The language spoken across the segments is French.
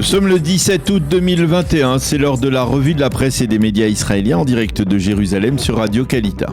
sommes le 17 août 2021, c'est l'heure de la revue de la presse et des médias israéliens en direct de Jérusalem sur Radio Kalita.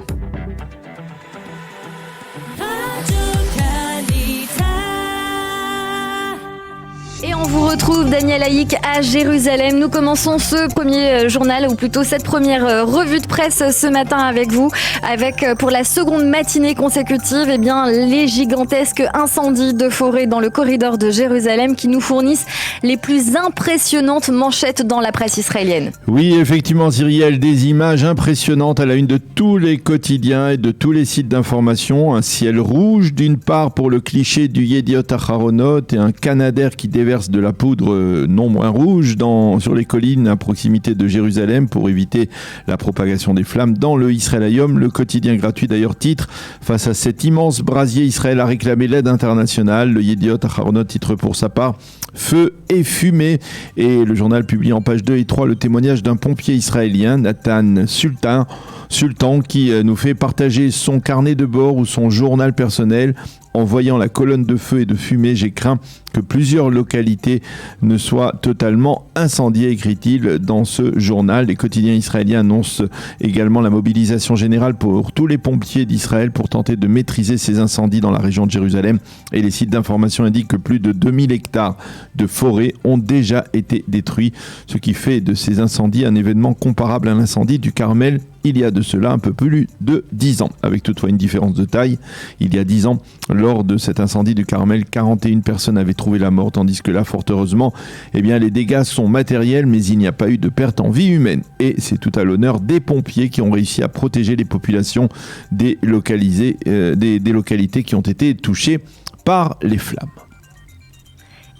Et on vous retrouve, Daniel Haïk, à Jérusalem. Nous commençons ce premier journal, ou plutôt cette première revue de presse ce matin avec vous, avec pour la seconde matinée consécutive, les gigantesques incendies de forêt dans le corridor de Jérusalem qui nous fournissent les plus impressionnantes manchettes dans la presse israélienne. Oui, effectivement, Cyrielle, des images impressionnantes à la une de tous les quotidiens et de tous les sites d'information. Un ciel rouge, d'une part, pour le cliché du Yediot Aharonot et un Canadair qui déverse de la poudre non moins rouge sur les collines à proximité de Jérusalem pour éviter la propagation des flammes. Dans le Israël Hayom, le quotidien gratuit d'ailleurs titre: face à cet immense brasier, Israël a réclamé l'aide internationale. Le Yediot Aharonot titre pour sa part feu et fumée. Et le journal publie en page 2 et 3 le témoignage d'un pompier israélien, Nathan Sultan, qui nous fait partager son carnet de bord ou son journal personnel. En voyant la colonne de feu et de fumée, j'ai craint que plusieurs localités ne soient totalement incendiées, écrit-il dans ce journal. Les quotidiens israéliens annoncent également la mobilisation générale pour tous les pompiers d'Israël pour tenter de maîtriser ces incendies dans la région de Jérusalem. Et les sites d'information indiquent que plus de 2000 hectares de forêt ont déjà été détruits, ce qui fait de ces incendies un événement comparable à l'incendie du Carmel il y a de cela un peu plus de 10 ans, avec toutefois une différence de taille. Il y a 10 ans, lors de cet incendie du Carmel, 41 personnes avaient trouvé la mort, tandis que là, fort heureusement, les dégâts sont matériels, mais il n'y a pas eu de perte en vie humaine. Et c'est tout à l'honneur des pompiers qui ont réussi à protéger les populations des localités qui ont été touchées par les flammes.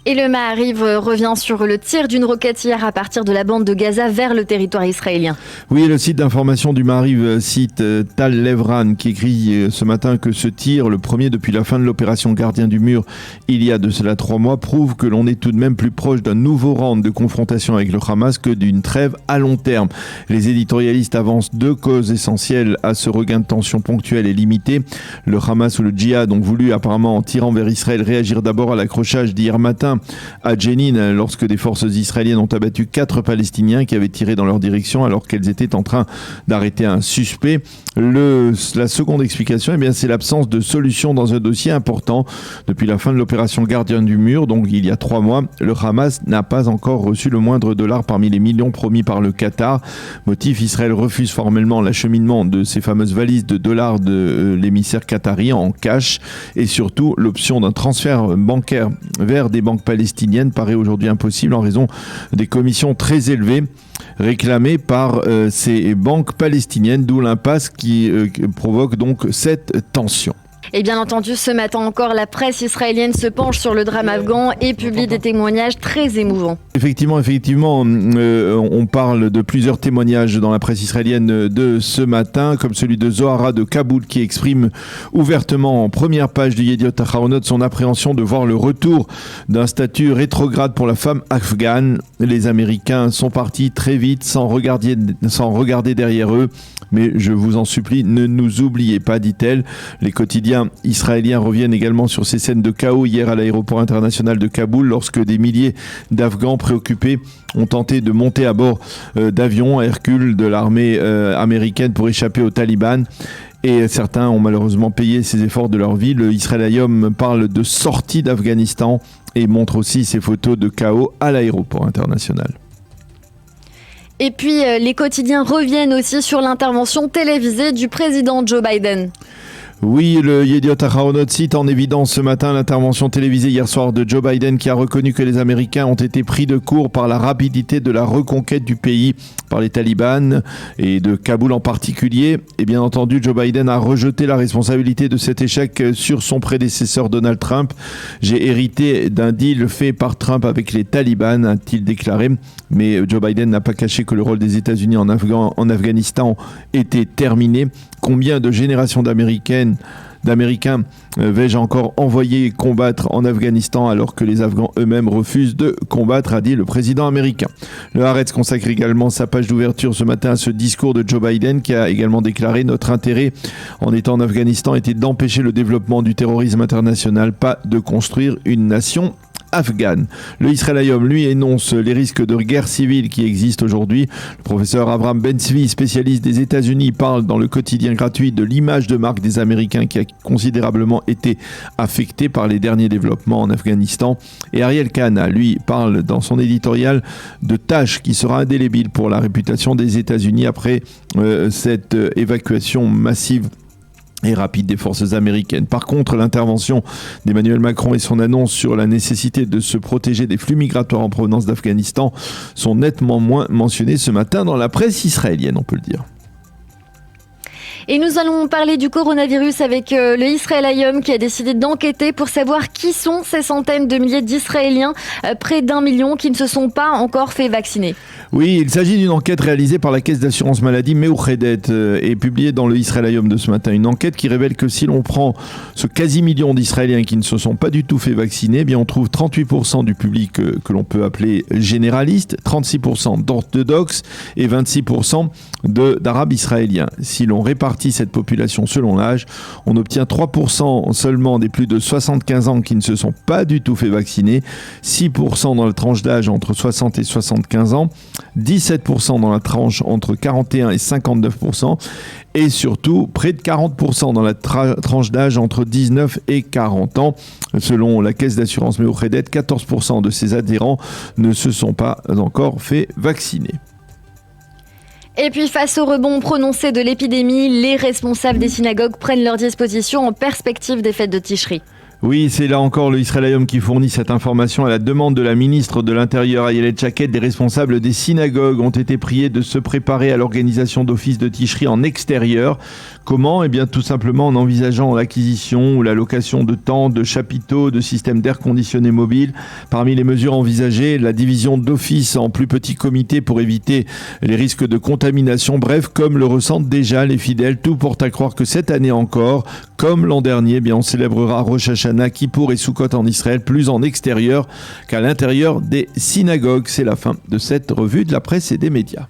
Et le Maariv revient sur le tir d'une roquette hier à partir de la bande de Gaza vers le territoire israélien. Oui, le site d'information du Maariv cite Tal Levran qui écrit ce matin que ce tir, le premier depuis la fin de l'opération Gardien du Mur, il y a de cela 3 mois, prouve que l'on est tout de même plus proche d'un nouveau round de confrontation avec le Hamas que d'une trêve à long terme. Les éditorialistes avancent 2 causes essentielles à ce regain de tension ponctuel et limité. Le Hamas ou le djihad ont voulu apparemment, en tirant vers Israël, réagir d'abord à l'accrochage d'hier matin à Jenin, lorsque des forces israéliennes ont abattu 4 Palestiniens qui avaient tiré dans leur direction alors qu'elles étaient en train d'arrêter un suspect. La seconde explication, c'est l'absence de solution dans un dossier important. Depuis la fin de l'opération Gardien du Mur, donc il y a 3 mois, le Hamas n'a pas encore reçu le moindre dollar parmi les millions promis par le Qatar. Motif, Israël refuse formellement l'acheminement de ces fameuses valises de dollars de l'émissaire qatari en cash, et surtout l'option d'un transfert bancaire vers des banques palestiniennes paraît aujourd'hui impossible en raison des commissions très élevées réclamées par ces banques palestiniennes, d'où l'impasse qui provoque donc cette tension. Et bien entendu, ce matin encore, la presse israélienne se penche sur le drame afghan et publie des témoignages très émouvants. Effectivement, on parle de plusieurs témoignages dans la presse israélienne de ce matin, comme celui de Zohara de Kaboul qui exprime ouvertement en première page du Yediot Aharonot son appréhension de voir le retour d'un statut rétrograde pour la femme afghane. Les Américains sont partis très vite sans regarder derrière eux. Mais je vous en supplie, ne nous oubliez pas, dit-elle. Les quotidiens israéliens reviennent également sur ces scènes de chaos hier à l'aéroport international de Kaboul lorsque des milliers d'Afghans préoccupés ont tenté de monter à bord d'avions Hercule de l'armée américaine pour échapper aux talibans. Et certains ont malheureusement payé ces efforts de leur vie. Le Israël Hayom parle de sortie d'Afghanistan et montre aussi ces photos de chaos à l'aéroport international. Et puis, les quotidiens reviennent aussi sur l'intervention télévisée du président Joe Biden. Oui, le Yediot Aharonot cite en évidence ce matin l'intervention télévisée hier soir de Joe Biden qui a reconnu que les Américains ont été pris de court par la rapidité de la reconquête du pays par les talibans et de Kaboul en particulier. Et bien entendu, Joe Biden a rejeté la responsabilité de cet échec sur son prédécesseur Donald Trump. J'ai hérité d'un deal fait par Trump avec les talibans, a-t-il déclaré. Mais Joe Biden n'a pas caché que le rôle des États-Unis en Afghanistan était terminé. Combien de générations d'Américains vais-je encore envoyer combattre en Afghanistan alors que les Afghans eux-mêmes refusent de combattre, a dit le président américain. Le Haaretz consacre également sa page d'ouverture ce matin à ce discours de Joe Biden qui a également déclaré « Notre intérêt en étant en Afghanistan était d'empêcher le développement du terrorisme international, pas de construire une nation afghane. Le Israël Hayom, lui, énonce les risques de guerre civile qui existent aujourd'hui. Le professeur Avram Ben-Tzvi, spécialiste des États-Unis, parle dans le quotidien gratuit de l'image de marque des Américains qui a considérablement été affectée par les derniers développements en Afghanistan. Et Ariel Kahana, lui, parle dans son éditorial de tâches qui sera indélébile pour la réputation des États-Unis après cette évacuation massive et rapide des forces américaines. Par contre, l'intervention d'Emmanuel Macron et son annonce sur la nécessité de se protéger des flux migratoires en provenance d'Afghanistan sont nettement moins mentionnées ce matin dans la presse israélienne, on peut le dire. Et nous allons parler du coronavirus avec le Israël Hayom qui a décidé d'enquêter pour savoir qui sont ces centaines de milliers d'Israéliens, près d'1 million, qui ne se sont pas encore fait vacciner. Oui, il s'agit d'une enquête réalisée par la caisse d'assurance maladie Meouchedet et publiée dans le Israël Hayom de ce matin. Une enquête qui révèle que si l'on prend ce quasi-million d'Israéliens qui ne se sont pas du tout fait vacciner, eh bien on trouve 38% du public que l'on peut appeler généraliste, 36% d'orthodoxes et 26% d'arabes israéliens. Si l'on répartit cette population selon l'âge, on obtient 3% seulement des plus de 75 ans qui ne se sont pas du tout fait vacciner, 6% dans la tranche d'âge entre 60 et 75 ans, 17% dans la tranche entre 41 et 59%, et surtout près de 40% dans la tranche d'âge entre 19 et 40 ans. Selon la caisse d'assurance Meouchedet, 14% de ses adhérents ne se sont pas encore fait vacciner. Et puis face au rebond prononcé de l'épidémie, les responsables des synagogues prennent leurs dispositions en perspective des fêtes de Tishri. Oui, c'est là encore le Israël Hayom qui fournit cette information à la demande de la ministre de l'Intérieur, Ayelet Shaked. Les responsables des synagogues ont été priés de se préparer à l'organisation d'offices de Tishri en extérieur. Comment ? Eh bien, tout simplement en envisageant l'acquisition ou la location de tentes, de chapiteaux, de systèmes d'air conditionné mobile. Parmi les mesures envisagées, la division d'offices en plus petits comités pour éviter les risques de contamination. Bref, comme le ressentent déjà les fidèles, tout porte à croire que cette année encore, comme l'an dernier, eh bien, on célébrera Rosh Hashanah, Kippour et Sukkot en Israël, plus en extérieur qu'à l'intérieur des synagogues. C'est la fin de cette revue de la presse et des médias.